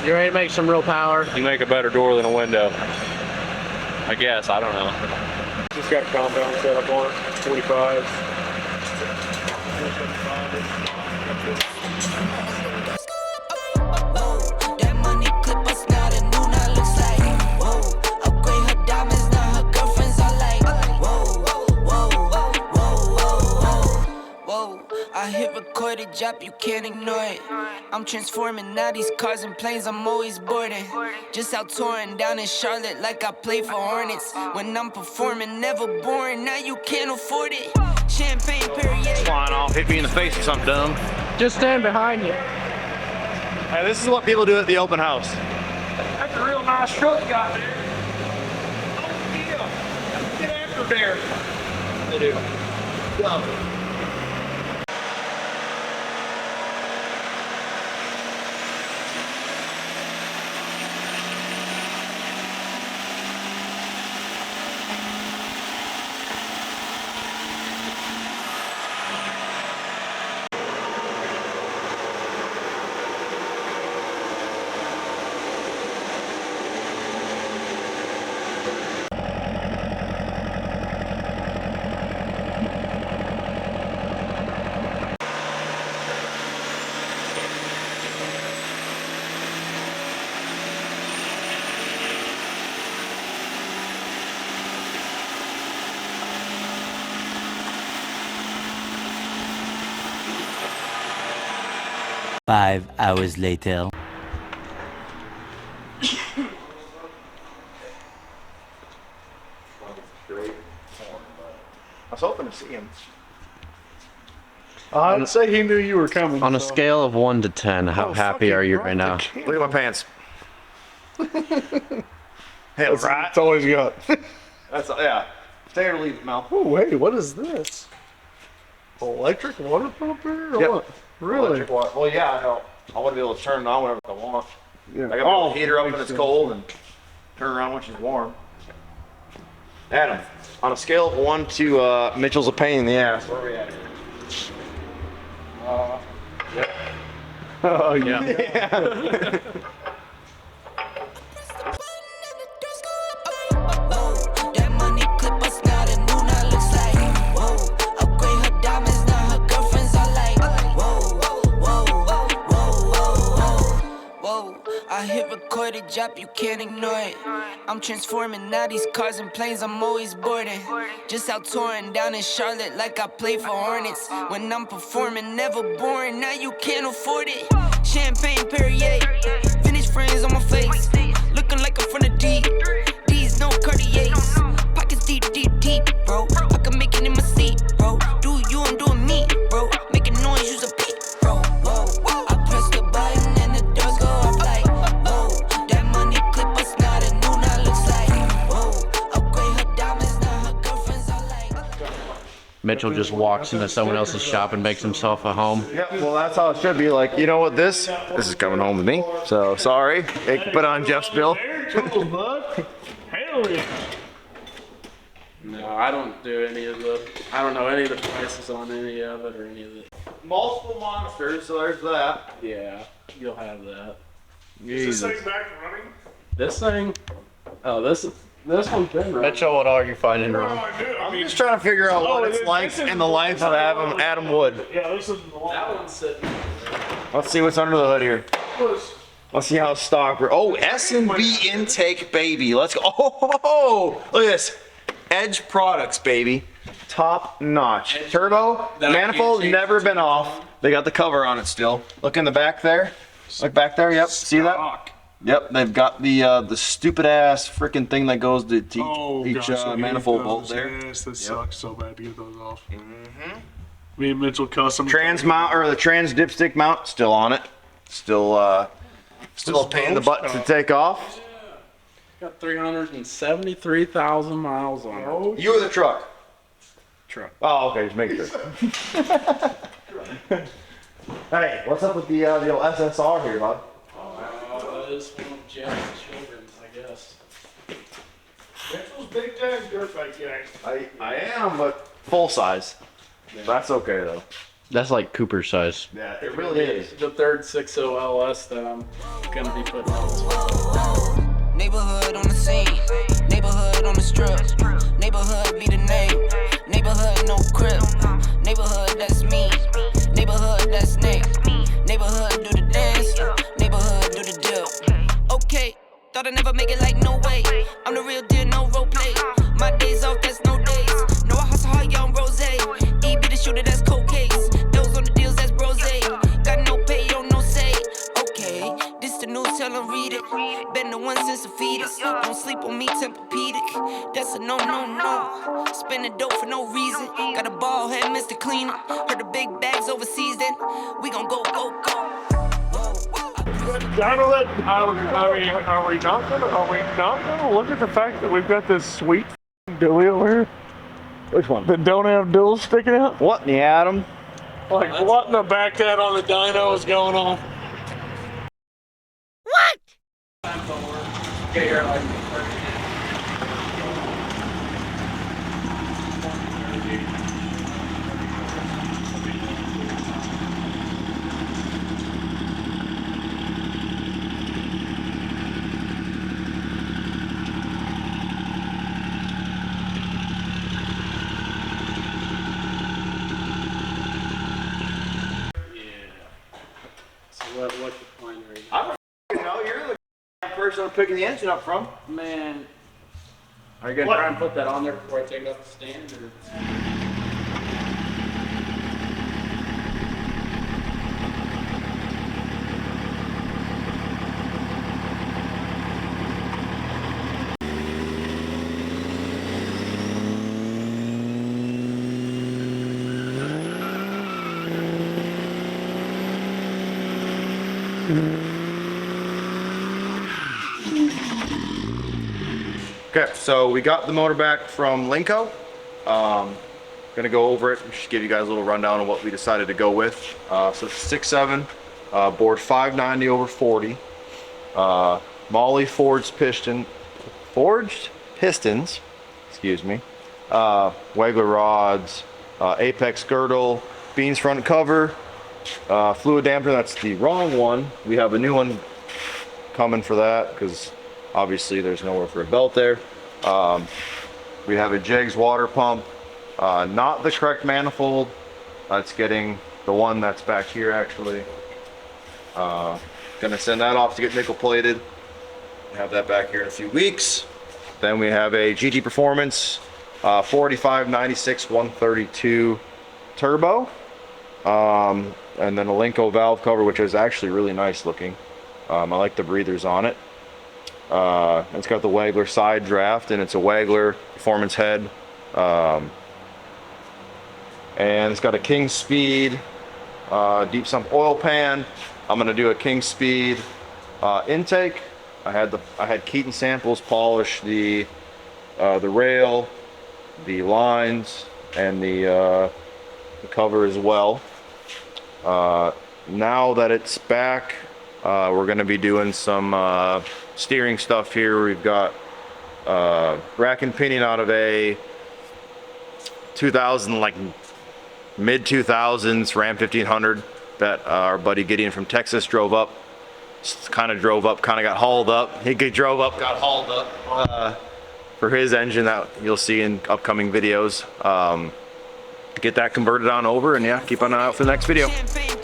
You ready to make some real power? You make a better door than a window. I guess, I don't know. Just got a compound set up on it, 25s. I hit recorded drop, you can't ignore it. I'm transforming now these cars and planes, I'm always boarding. Just out touring down in Charlotte like I play for Hornets. When I'm performing, never boring, now you can't afford it. Champagne Perrier. Flying off, hit me in the face or something dumb. Just stand behind you. Hey, this is what people do at the open house. That's a real nice truck you got there. Oh, yeah. Get after there. They do. Go. 5 hours later. I was hoping to see him. I'd say he knew you were coming. On a so. scale of 1 to 10, how happy are you right now? Look at my pants. Hell, right? That's all he's got. That's yeah. Stay here to leave it, Mel. Oh wait, what is this? Electric water pump here? Or Yep. what? Really? Electric water. Well, yeah, I want to be able to turn it on whenever I want. Yeah. I got the heater up when it's cold and turn around when she's warm. Adam, on a scale of 1 to Mitchell's a pain in the ass, where are we at? Yep. Oh yeah. Yeah. I hit recorded drop, you can't ignore it. I'm transforming now these cars and planes, I'm always boarding. Just out touring down in Charlotte like I play for Hornets. When I'm performing, never boring, now you can't afford it. Champagne Perrier, vintage friends on my face, looking like I'm from the deep. These no Cartiers, pockets deep, deep, deep, bro. I can make it in my seat, bro. Do you, I'm doing me, bro. Making noise, use a peep, bro. Whoa, whoa. I press the button and the doors go off like, whoa. That money clip us now, the new now looks like, whoa. Upgrade her diamonds, now her girlfriends are like. Mitchell just walks into someone else's shop and makes himself a home. Yeah, well, that's how it should be. Like, you know what, this is coming home with me. So sorry, they can put on Jeff's bill. Hell yeah. No, I don't do any of the, I don't know any of the prices on any of it or any of the, Multiple monsters, so there's that. yeah, you'll have that. Is this thing back running? This thing, oh, this one's been running. Mitchell, what are you finding No, wrong? I do. I I'm mean, just trying to figure out what it's this like is- in the life of Adam Wood. yeah, this is the one. That one's sitting. Let's see what's under the hood here. Let's see how it's stocked. Oh, S&B intake, baby. Let's go. Oh, look at this. Edge products, baby. Top notch. Turbo, That I can't manifold, change never the been off. They got the cover on it still. Look in the back there. Look back there, yep. See that? Stock. Yep, they've got the stupid ass freaking thing that goes to each gosh, I hate manifold those. bolt there. Yes, that sucks so bad to get those off. Me and Mitchell custom. Trans mount or the trans dipstick mount still on it. Still a pain in the butt to take off. Got 373,000 miles on it. Oh, You or the truck? Truck. Oh, okay, just make sure. Hey, what's up with the old SSR here, bud? That is one of Jeff's children's, I guess. Mitchell's big time dirt bike gang. I am, but full size. That's okay though. That's like Cooper size. Yeah, it really is. The third 6.0 LS that I'm gonna be putting on. Neighborhood on the scene, neighborhood on the strip, neighborhood be the name, neighborhood no crib, neighborhood that's me, neighborhood that's Nick, neighborhood do the dance, neighborhood do the dip. Okay, thought I'd never make it like no way, I'm the real deal, no role play, my days off, that's no days, no I hustle hard, young rose, E be the shooter, that's cold case, those on the deals, that's brose, got no pay, yo, no say, okay, this the news, tell them read it, been the one since the fetus, don't sleep on me, Tempur-Pedic, that's a no, no, no, spending dope for no reason, got a ball head, Mr. Cleaner, heard the big bags overseas, then we gon' go, go, go. Are we not gonna look at the fact that we've got this sweet dilly over here Which one? that don't have dills sticking out? What in the atom? Like what in the back end on the dyno is going on? So what you find right You know, you're the person I'm picking the engine up from. Man, are you gonna try and put that on there before I take it off the stand, or? Okay, so we got the motor back from Linco. Gonna go over it, just give you guys a little rundown of what we decided to go with. So 6.7, board 590 over 40. Molly forged pistons, excuse me. Wagler rods, apex girdle, beans front cover, fluid dampener, that's the wrong one. We have a new one coming for that because obviously there's nowhere for a belt there. We have a Jegs water pump, not the correct manifold. It's getting the one that's back here actually. Gonna send that off to get nickel plated. Have that back here in a few weeks. Then we have a GT Performance 485 96 132 turbo. And then a Linco valve cover, which is actually really nice looking. I like the breathers on it. It's got the Wagler side draft, and it's a Wagler performance head. And it's got a King Speed deep sump oil pan. I'm gonna do a King Speed intake. I had Keaton Samples polish the rail, the lines, and the cover as well. Now that it's back, we're going to be doing some steering stuff here. We've got rack and pinion out of a 2000, like mid 2000s Ram 1500 that our buddy Gideon from Texas drove up. Kind of got hauled up. He drove up, got hauled up for his engine that you'll see in upcoming videos. Get that converted on over, and yeah, keep an eye out for the next video. Champagne